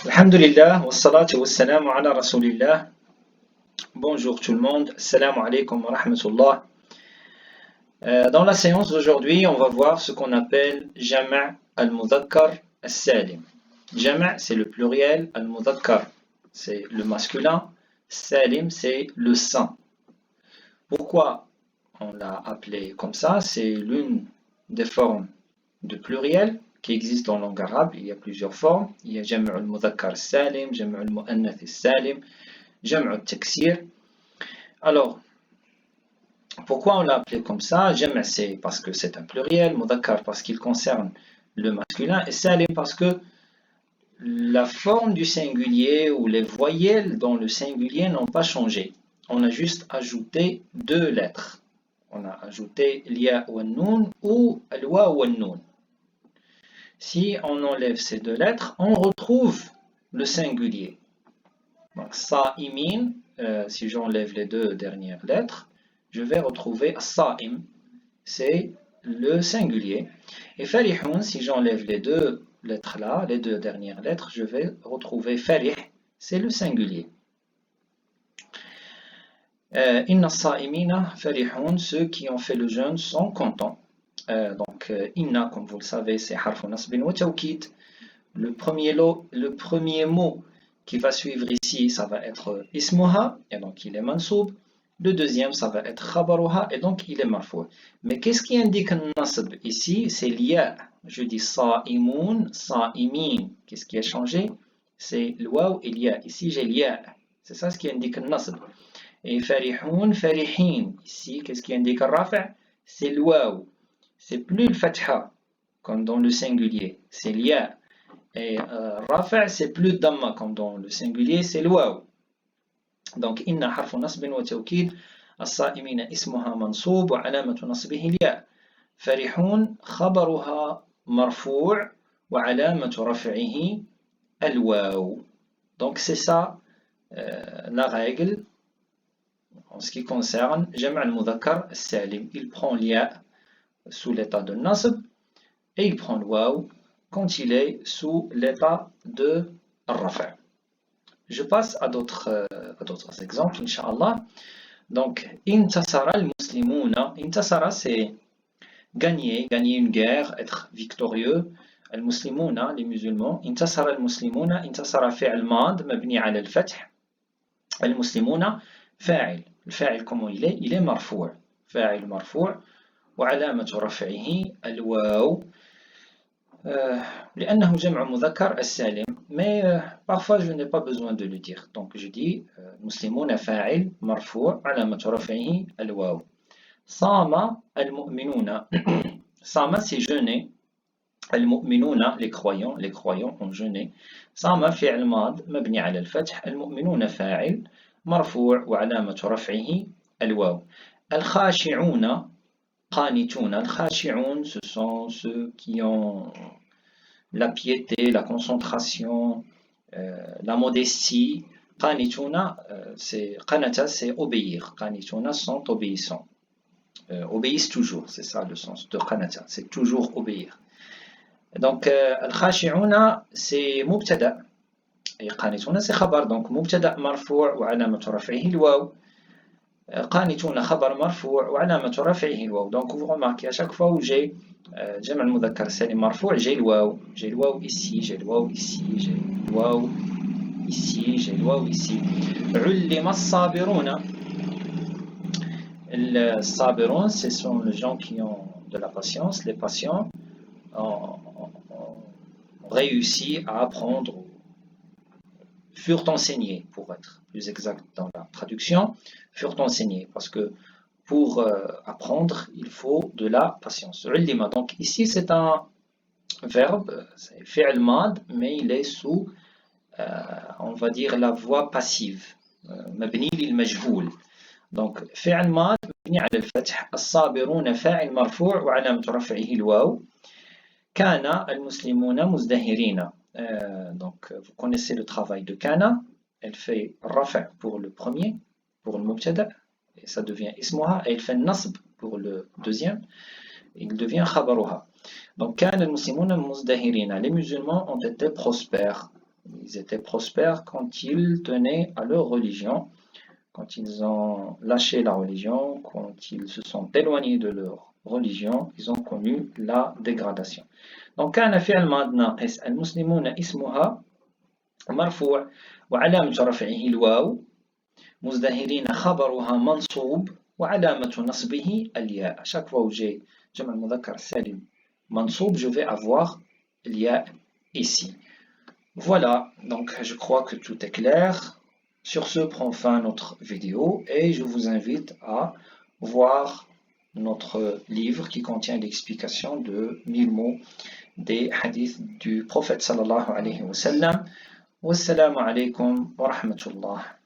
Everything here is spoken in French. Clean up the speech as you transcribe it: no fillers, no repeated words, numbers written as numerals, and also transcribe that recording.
Alhamdulillah, wassalatu wassalamu ala rasulillah. Bonjour tout le monde, assalamu alaikum wa rahmatullah. Dans la séance d'aujourd'hui, on va voir ce qu'on appelle Jama' al-Mudhakkar al-Salim. Jama' c'est le pluriel, al-Mudhakkar c'est le masculin, Salim c'est le saint. Pourquoi on l'a appelé comme ça? C'est l'une des formes de pluriel qui existe en langue arabe. Il y a plusieurs formes. Il y a Jama' al-Mudhakkar al-Salim, Jama' al-Mu'annath al-Salim, Jama' al-Taksir. Alors, pourquoi on l'a appelé comme ça? Jama' c'est parce que c'est un pluriel, Mudhakkar parce qu'il concerne le masculin, et Salim parce que la forme du singulier ou les voyelles dans le singulier n'ont pas changé. On a juste ajouté deux lettres. On a ajouté l'ya ou al-noun ou al-wa ou al-noun. Si on enlève ces deux lettres, on retrouve le singulier. Donc, sa'imin, si j'enlève les deux dernières lettres, je vais retrouver sa'im, c'est le singulier. Et farihun, si j'enlève les deux lettres là, les deux dernières lettres, je vais retrouver farih, c'est le singulier. Inna sa'imina farihun, ceux qui ont fait le jeûne sont contents. Donc, inna, comme vous le savez, c'est harfu nasbin wa tawkid. Le premier mot qui va suivre ici, ça va être ismuha, et donc il est mansoub. Le deuxième, ça va être khabaruha, et donc il est marfou. Mais qu'est-ce qui indique nasb ici? C'est l'ya. Je dis sa'imun, sa'imin. Qu'est-ce qui a changé? C'est le waw et l'ya. Ici, j'ai l'ya. C'est ça ce qui indique nasb. Et farihun, farihin. Ici, qu'est-ce qui indique rafa'? C'est le waw. C'est plus le fatha, comme dans le singulier. C'est l'ya. Et rafa' c'est plus damma, comme dans le singulier, c'est le waw. Donc, inna harfu nasbin wa tawkid, as-sa'imina ismuha mansoub wa alamatu nasbihi l'ya. Farihun khabaruha marfou' wa alamatu raf'ihi al-waw. Donc, c'est ça la règle en ce qui concerne Jama' al-Mudhakkar al-Salim. Il prend l'ya sous l'état de nasb et il prend le waw quand il est sous l'état de rafa'. Je passe à d'autres exemples, Inch'Allah. Donc, intasara al-muslimuna. Intasara, c'est gagner une guerre, être victorieux. Al-muslimuna, les musulmans. Intasara al-muslimuna. Intasara fi'l mad, mabni ala al-fath. Al-muslimuna, fa'il. Le fa'il, comment il est? Il est marfou'. Fa'il marfou'. Wa alamatu raf'ihi al-waw. لأنه جمع مذكر السالم. Mais parfois je n'ai pas besoin de le dire. Donc je dis مسلمون فاعل مرفوع علامة رفعه الواو. صام المؤمنون. صام c'est jeûner. المؤمنون les croyants ont jeûné. صام فعل ماض مبني على الفتح. المؤمنون فاعل مرفوع وعلامة رفعه الواو. الخاشعون قانتون. الخاشعون, ce sont ceux qui ont la piété, la concentration, la modestie. Qanituna, c'est qanata, c'est obéir. Qanituna sont obéissants. Obéissent toujours, c'est ça le sens de qanata, c'est toujours obéir. Donc, al-khashi'una, c'est mubtada. Et qanituna, c'est khabar. Donc, mubtada marfou' wa alamatu raf'ihi al-waw. قانتون خبر مرفوع وعلامة رفعه الواو. Donc vous remarquez à chaque fois où j'ai جمع المذكر السالم مرفوع, j'ai le waw. J'ai le waw ici, j'ai le waw ici, j'ai le waw ici, j'ai le waw ici. علم الصابرون. الصابرون, ce sont les gens qui ont de la patience. Les patients ont réussi à apprendre, furent enseignés, pour être plus exact dans la traduction, furent enseignés, parce que pour apprendre, il faut de la patience. Ulima, donc ici c'est un verbe, c'est fi'l mad, mais il est sous, on va dire, la voie passive, mabni lil majhoul. Donc fi'l mad mabni ala al-fath, as-sabiruna fa'il marfu' wa alamatu raf'ihi al-waw. Kana al-muslimuna muzdahirina. Donc vous connaissez le travail de Kana, elle fait rafa' pour le premier, pour le mubtada, et ça devient ismuha, et elle fait nasb pour le deuxième, il devient khabaruha. Donc Kana al-muslimuna muzdahirina, les musulmans ont été prospères. Ils étaient prospères quand ils tenaient à leur religion. Quand ils ont lâché la religion, quand ils se sont éloignés de leur religion, ils ont connu la dégradation. Donc, كان فعل ماض ناقص المسلمون اسمها مرفوع وعلامة رفعه الواو مزدهرين خبرها منصوب وعلامة نصبه الياء. À chaque fois où j'ai جمع المذكر السالم منصوب, je vais avoir الياء ici. Voilà, donc je crois que tout est clair. Sur ce, prend fin notre vidéo et je vous invite à voir notre livre qui contient l'explication de 1000 mots des hadiths du prophète sallallahu alayhi wa sallam. Wassalamu alaykum wa rahmatullah.